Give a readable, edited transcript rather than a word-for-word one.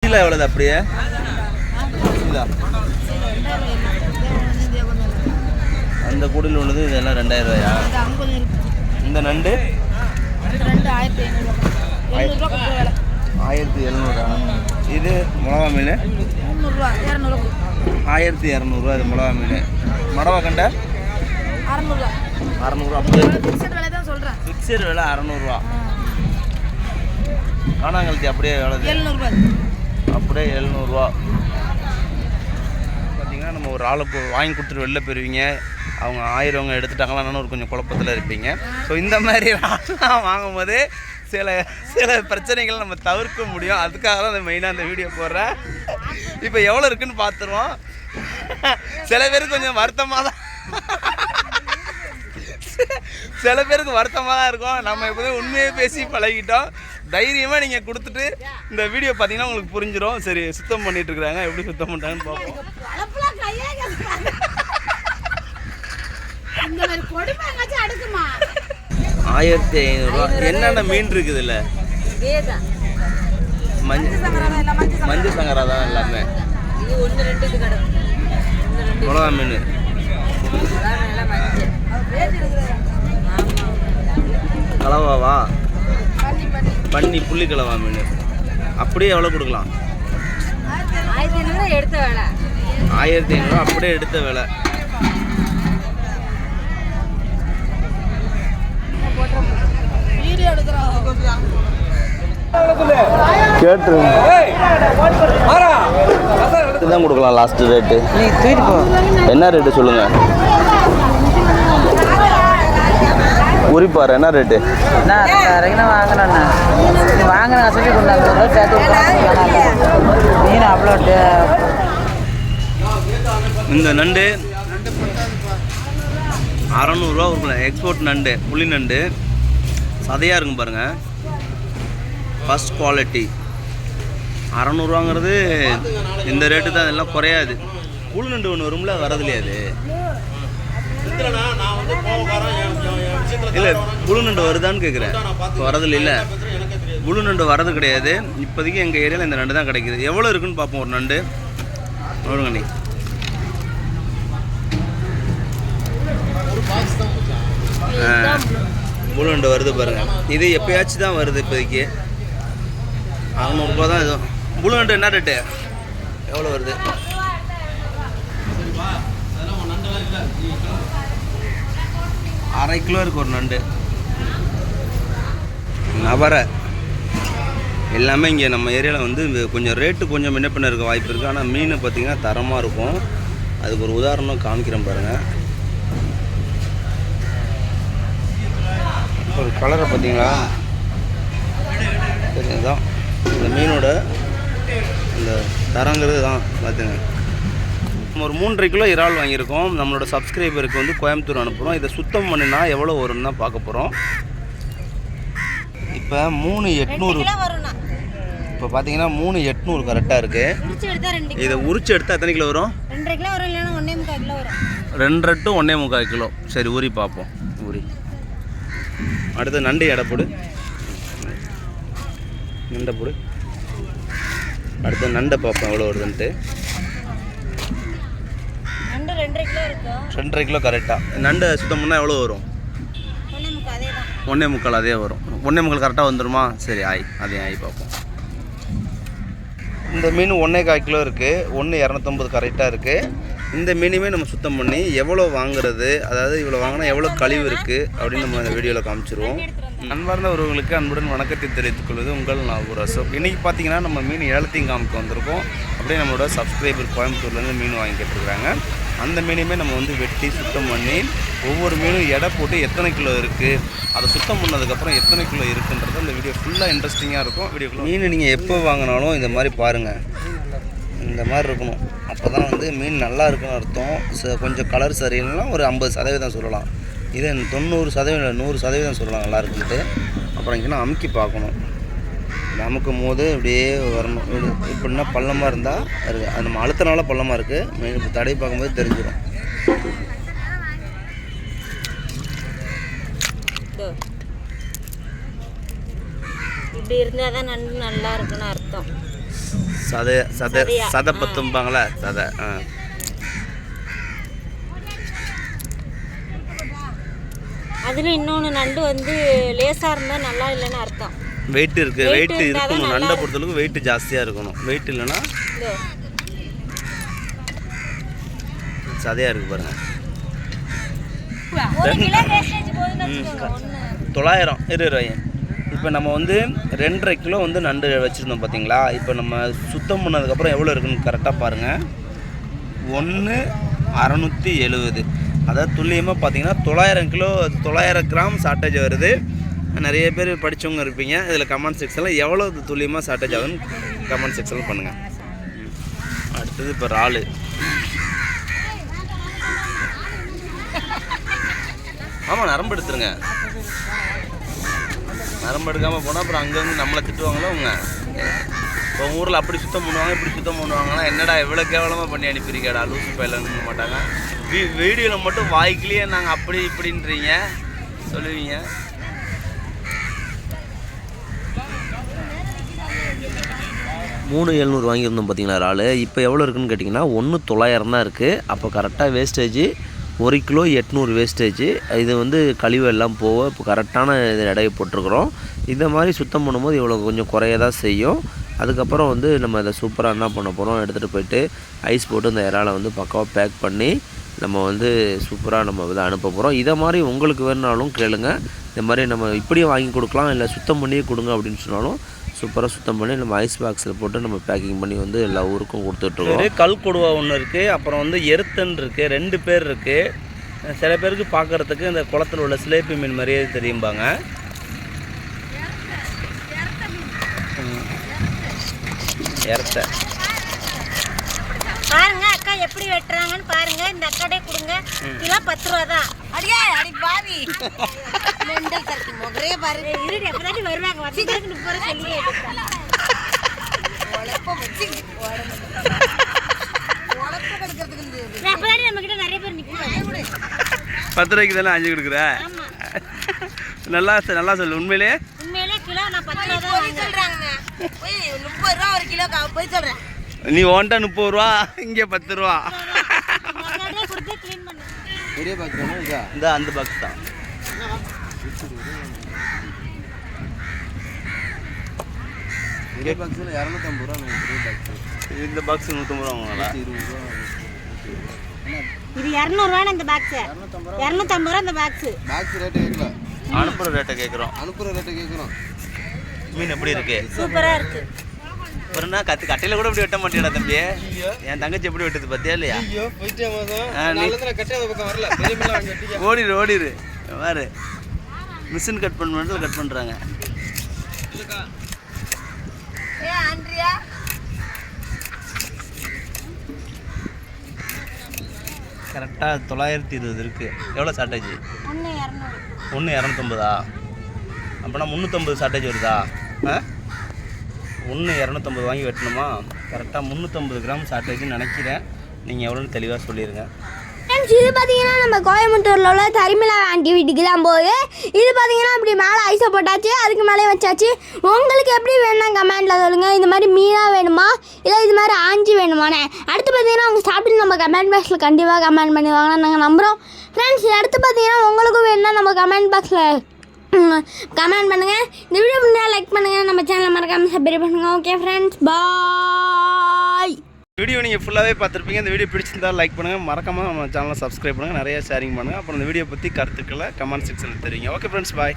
சீலா எவ்வளவு அப்படியே சீலா அந்த கூடையில் உள்ளது இதெல்லாம் 2000 ரூபாயா? இந்த நண்டு 1700. இது மிளகா மீன் 1200 இது மிளகா மீன். மடவா கண்டை 600. அப்படியே ஃபிக்ஸட் விலை 600. காணாங்கழுத்தி அப்படியே எவ்வளோ? 700. அப்படியே 700. பார்த்தீங்கன்னா நம்ம ஒரு ஆளுக்கு வாங்கி கொடுத்துட்டு வெளில போயிருவீங்க, அவங்க 1000 எடுத்துட்டாங்களான்னு ஒரு கொஞ்சம் குழப்பத்தில் இருப்பீங்க. ஸோ இந்த மாதிரி வாங்கும் போது சில பிரச்சனைகளை நம்ம தவிர்க்க முடியும். அதுக்காக தான் மெயினாக அந்த வீடியோ போடுறேன். இப்போ எவ்வளோ இருக்குன்னு பார்த்துருவோம். சில பேருக்கு கொஞ்சம் வருத்தமாக தான் இருக்கும். நம்ம எப்போதும் உண்மையை பேசி பழகிட்டோம். தைரியமாக நீங்கள் கொடுத்துட்டு இந்த வீடியோ பார்த்தீங்கன்னா உங்களுக்கு புரிஞ்சிடும். சரி, சுத்தம் பண்ணிட்டு இருக்கிறாங்க, எப்படி சுத்தம் பண்ணுறாங்கன்னு பார்ப்போம். 1500. என்னென்ன மீன் இருக்குது இல்லை? மஞ்சள் சங்கரா தான் எல்லாமே. மிளகா மீன், கலவாவா, பன்னி, புள்ளி கலவா மீன். அப்படியே எவ்வளோ கொடுக்கலாம்? 1500 அப்படியே எடுத்த விலை. தான் கொடுக்கலாம். லாஸ்ட் ரேட்டு என்ன ரேட்டு சொல்லுங்க? உரிப்பாரு என்ன ரேட்டு? இந்த நண்டு 600 ரூபா கொடுக்கலாம். எக்ஸ்போர்ட் நண்டு, புளி நண்டு சதையாக இருக்கும் பாருங்கள், ஃபஸ்ட் குவாலிட்டி. 600 ரூபாங்கிறது இந்த ரேட்டு தான், எல்லாம் குறையாது. புளி நண்டு ஒன்று வரும்ல, வரதுலையே அது இல்லை. புழு நண்டு வருதான்னு கேட்குறேன். வரதில்லை. இல்லை, புழு நண்டு வரது கிடையாது. இப்போதைக்கு எங்கள் ஏரியாவில் இந்த நண்டு தான் கிடைக்கிது. எவ்வளோ இருக்குன்னு பார்ப்போம். ஒரு நண்டு வருங்க நீ. புழு நண்டு வருது பாருங்கள். இது எப்போயாச்சும் தான் வருது. இப்போதைக்கு 600 ரூபா தான். இதுவும் புழு நண்டு என்ன ரேட்டு? எவ்வளோ வருது? 1/2 கிலோ இருக்குது ஒரு நண்டு. நவரை எல்லாமே இங்கே நம்ம ஏரியாவில் வந்து கொஞ்சம் ரேட்டு கொஞ்சம் முன்ன பின்ன இருக்க வாய்ப்பு இருக்குது. ஆனால் மீன் பார்த்திங்கன்னா தரமாக இருக்கும். அதுக்கு ஒரு உதாரணம் காமிக்கிறேன் பாருங்கள். ஒரு கலரை பார்த்தீங்களா? சரிதான் இந்த மீனோட இந்த தரங்கிறது தான் பார்த்துங்க. நம்ம ஒரு 3.5 கிலோ இறால் வாங்கியிருக்கோம். நம்மளோட சப்ஸ்கிரைபருக்கு வந்து கோயம்புத்தூர் அனுப்புகிறோம். இதை சுத்தம் பண்ணினா எவ்வளோ வரும்னு தான் பார்க்க போகிறோம். இப்போ 3,800. இப்போ பார்த்தீங்கன்னா 3,800 கரெக்டாக இருக்குது. இதை உரிச்சு எடுத்தால் எத்தனை கிலோ வரும்? 2.5 கிலோ வரும், இல்லைன்னா 1.25 கிலோ வரும். 2.5 to 1.25 கிலோ. சரி, உரி பார்ப்போம். உரி. அடுத்து நண்டு எடை போடு. நண்டை போடு. அடுத்து நண்டை பார்ப்போம் எவ்வளோ வருதுன்ட்டு. 2.5 கிலோ கரெக்டாக. நண்டு சுத்தம் பண்ணால் எவ்வளோ வரும்? 1.25 அதே வரும். 1.25 கரெக்டாக வந்துடுமா? சரி, அதே பார்ப்போம். இந்த மீன் 1.25 கிலோ இருக்குது. 1,250 கரெக்டாக இருக்குது. இந்த மீனுமே நம்ம சுத்தம் பண்ணி எவ்வளோ வாங்குறது, அதாவது இவ்வளோ வாங்கினா எவ்வளோ கழிவு இருக்குது அப்படின்னு நம்ம இந்த வீடியோவில் காமிச்சிருவோம். அன்பார்ந்த உறவுகளுக்கு அன்புடன் வணக்கத்தை தெரிவித்துக் கொள்வது உங்கள் நாகூர் அசோக். இன்றைக்கி பார்த்தீங்கன்னா நம்ம மீன் ஏலத்தையும் காமிக்க வந்திருக்கோம். அப்படியே நம்மளோட சப்ஸ்கிரைபர் கோயம்புத்தூர்லேருந்து மீன் வாங்கி கேட்டுருக்காங்க. அந்த மீனையுமே நம்ம வந்து வெட்டி சுத்தம் பண்ணி ஒவ்வொரு மீனும் எடை போட்டு எத்தனை கிலோ இருக்குது, அதை சுத்தம் பண்ணதுக்கப்புறம் எத்தனை கிலோ இருக்குன்றது அந்த வீடியோ ஃபுல்லாக இன்ட்ரெஸ்டிங்காக இருக்கும். வீடியோக்குள்ள மீன் நீங்கள் எப்போ வாங்கினாலும் இந்த மாதிரி பாருங்கள், இந்த மாதிரி இருக்கணும். அப்போ தான் வந்து மீன் நல்லா இருக்குன்னு அர்த்தம். கொஞ்சம் கலர் சரியில்லைன்னா ஒரு 50% சொல்லலாம். இது 90% 100% சொல்லலாம் நல்லா இருக்குன்ட்டு. அப்புறம் இங்கே அமுக்கி பார்க்கணும். அமுக்கும் போது இப்படியே வரணும். இப்படின்னா பள்ளமாக இருந்தால் இருக்குது, அது நம்ம அழுத்தனால பள்ளமாக இருக்குது. மீன் இப்போ தடை பார்க்கும்போது தெரிஞ்சிடும். இப்படி இருந்தால் தான் நண்டு நல்லா இருக்குன்னு அர்த்தம். சதை பத்தும்பாங்களா சதை. அதில் இன்னொன்று நண்டு வந்து லேசாக இருந்தால் நல்லா இல்லைன்னு அர்த்தம். வெயிட் இருக்குது, வெயிட் இருக்கணும். நண்டை பொறுத்தளவுக்கு வெயிட் ஜாஸ்தியாக இருக்கணும். வெயிட் இல்லைன்னா சதையாக இருக்குது பாருங்கள். 900 ரூபாய். இப்போ நம்ம வந்து 2.5 கிலோ வந்து நண்டு வச்சுருந்தோம் பார்த்தீங்களா. இப்போ நம்ம சுத்தம் பண்ணதுக்கப்புறம் எவ்வளோ இருக்குன்னு கரெக்டாக பாருங்கள். 1,670. அதாவது துல்லியமாக பார்த்தீங்கன்னா 900 கிராம் ஷார்ட்டேஜ் வருது. நிறைய பேர் படித்தவங்க இருப்பீங்க. இதில் கமெண்ட் செக்ஷனில் எவ்வளோ துல்லியமாக ஷார்ட்டேஜ் ஆகுதுன்னு கமெண்ட் செக்ஷனில் பண்ணுங்கள். அடுத்தது இப்போ இறால். ஆமாம், நரம்பு எடுத்துருங்க. நரம்பு எடுக்காமல் போனால் அப்புறம் அங்கேருந்து நம்மளை திட்டுவாங்களோ அவங்க. உங்கள் ஊரில் அப்படி சுத்தம் பண்ணுவாங்க, இப்படி சுத்தம் பண்ணுவாங்கன்னா என்னடா எவ்வளோ கேவலமாக பண்ணி அனுப்பியிருக்கேடா லூசு பையில நிற்க மாட்டாங்க. வீடியோவில் மட்டும் வாய்க்கிலேயே நாங்கள் அப்படி இப்படின்றீங்க சொல்லுவீங்க. $3,700 வாங்கியிருந்தோம் பார்த்தீங்களா இறால். இப்போ எவ்வளோ இருக்குதுன்னு கேட்டிங்கன்னா 1,900 தான் இருக்குது. அப்போ கரெக்டாக வேஸ்டேஜ் 1 கிலோ 800 வேஸ்டேஜ். இது வந்து கழிவு எல்லாம் போக இப்போ கரெக்டான இது எடையை போட்டிருக்கிறோம். இந்த மாதிரி சுத்தம் பண்ணும்போது இவ்வளோ கொஞ்சம் குறைய தான் செய்யும். அதுக்கப்புறம் வந்து நம்ம இதை சூப்பராக என்ன பண்ண போகிறோம், எடுத்துகிட்டு போயிட்டு ஐஸ் போட்டு இந்த இறாலை வந்து பக்காவாக பேக் பண்ணி நம்ம வந்து சூப்பராக நம்ம இதை அனுப்ப போகிறோம். இதை மாதிரி உங்களுக்கு வேணுனாலும் கேளுங்க. இந்த மாதிரி நம்ம இப்படியே வாங்கி கொடுக்கலாம், இல்லை சுத்தம் பண்ணியே கொடுங்க அப்படின்னு சொன்னாலும் சூப்பராக சுத்தம் பண்ணி நம்ம ஐஸ் பாக்ஸில் போட்டு நம்ம பேக்கிங் பண்ணி வந்து எல்லா ஊருக்கும் கொடுத்துட்ருக்கோம். கல் கொடுவா ஒன்று இருக்குது, அப்புறம் வந்து எருத்தன் இருக்குது. 2 பேர் இருக்குது. சில பேருக்கு பார்க்குறதுக்கு இந்த குளத்தில் உள்ள சிலேப்பி மீன் மாதிரியே தெரியும்பாங்க. எருத்த பாருங்க அக்கா எப்படி வெட்டுறாங்கன்னு பாருங்க. இந்த அக்காடே கொடுங்க. கிலோ 10 ரூபா தான். அடியே அடி பாவி மெண்டல் கரெக்ட் மொகரே பாருங்க. இருடி அப்பதானே வருவாங்க. வச்சிருக்கு 30 ரூபா சொல்லி உலப்ப வச்சி உலப்ப எடுக்கிறதுக்கு இந்த அப்பதானே நம்ம கிட்ட நிறைய பேர் நிக்குறாங்க. 10 ரூபாய்க்கு தானே 5 கொடுக்குற. நல்லா நல்லா சொல்லு. உண்மையிலே கிலோ நான் 10 ரூபா தான் சொல்றாங்க. போய் 30 ரூபா ஒரு கிலோ போய் சொல்றேன். நீ ஓன்ட்டா 30 ரூபா, இங்கே 10 ரூபா. பெரிய பாக்ஸ் தானே இதா? இந்த அந்த பாக்ஸ் தான். பெரிய பாக்ஸில் 250 ரூபா. பெரிய பாக்ஸ் இந்த பாக்ஸ் 150 ரூபா வாங்கலாம். 20 ரூபா. இது 200 ரூபா இந்த பாக்ஸ். 250 ரூபா இந்த பாக்ஸ். பாக்ஸ் ரேட் கேட்கல, அனுப்புற ரேட்டை கேட்குறோம். அனுப்புற ரேட்டை கேட்குறோம். மீன் எப்படி இருக்கு? சூப்பரா இருக்கு. அப்புறம்னா கட்டையில கூட இப்படி வெட்ட மாட்டேடா தம்பி. என் தங்கச்சி எப்படி வெட்டுது பார்த்தியா இல்லையா? ஓடிடு வேறு மிஷின் கட் பண்ணுறது கட் பண்ணுறாங்க. கரெக்டாக 920 இருக்குது. எவ்வளோ ஷார்ட்டேஜ்? 1,250. அப்போனா 350 ஷார்ட்டேஜ் வருதா? 1,250 வாங்கி வெட்டணுமா? கரெக்டாக 350 கிராம் ஷார்ட்டேஜ்னு நினைக்கிறேன். நீங்கள் எவ்வளோன்னு தெளிவாக சொல்லிடுங்க. ஃப்ரெண்ட்ஸ், இது பார்த்தீங்கன்னா நம்ம கோயம்புத்தூரில் உள்ள தரிமிளா ஆண்டி வீட்டுக்கு தான் போகுது. இது பார்த்தீங்கன்னா இப்படி மேலே ஐஸை போட்டாச்சு, அதுக்கு மேலே வச்சாச்சு. உங்களுக்கு எப்படி வேணும்னா கமெண்ட்டில் சொல்லுங்கள். இந்த மாதிரி மீனாக வேணுமா இல்லை இது மாதிரி ஆஞ்சி வேணுமானே. அடுத்து பார்த்தீங்கன்னா அவங்க சாப்பிட்டு நம்ம கமெண்ட் பாக்ஸில் கண்டிப்பாக கமெண்ட் பண்ணிடுவாங்கன்னு நாங்கள் நம்புகிறோம். ஃப்ரெண்ட்ஸ், அடுத்து பார்த்தீங்கன்னா உங்களுக்கும் வேணும்னா நம்ம கமெண்ட் பாக்ஸில் கமெண்ட் பண்ணுங்கள். இந்த வீடியோ பிடிச்சா லைக் பண்ணுங்கள். நம்ம சேனலை மறக்காமல் சப்ஸ்கிரைப் பண்ணுங்கள். ஓகே ஃப்ரெண்ட்ஸ், பாய். வீடியோ நீங்கள் ஃபுல்லாகவே பார்த்துருப்பீங்க. இந்த வீடியோ பிடிச்சிருந்தால் லைக் பண்ணுங்கள், மறக்காமல் நம்ம சேனலை சப்ஸ்கிரைப் பண்ணுங்கள், நிறைய ஷேரிங் பண்ணுங்கள். அப்புறம் இந்த வீடியோ பற்றி கருத்துக்களை கமெண்ட் செக்ஷனில் தெரிவிங்க. ஓகே ஃப்ரெண்ட்ஸ், பாய்.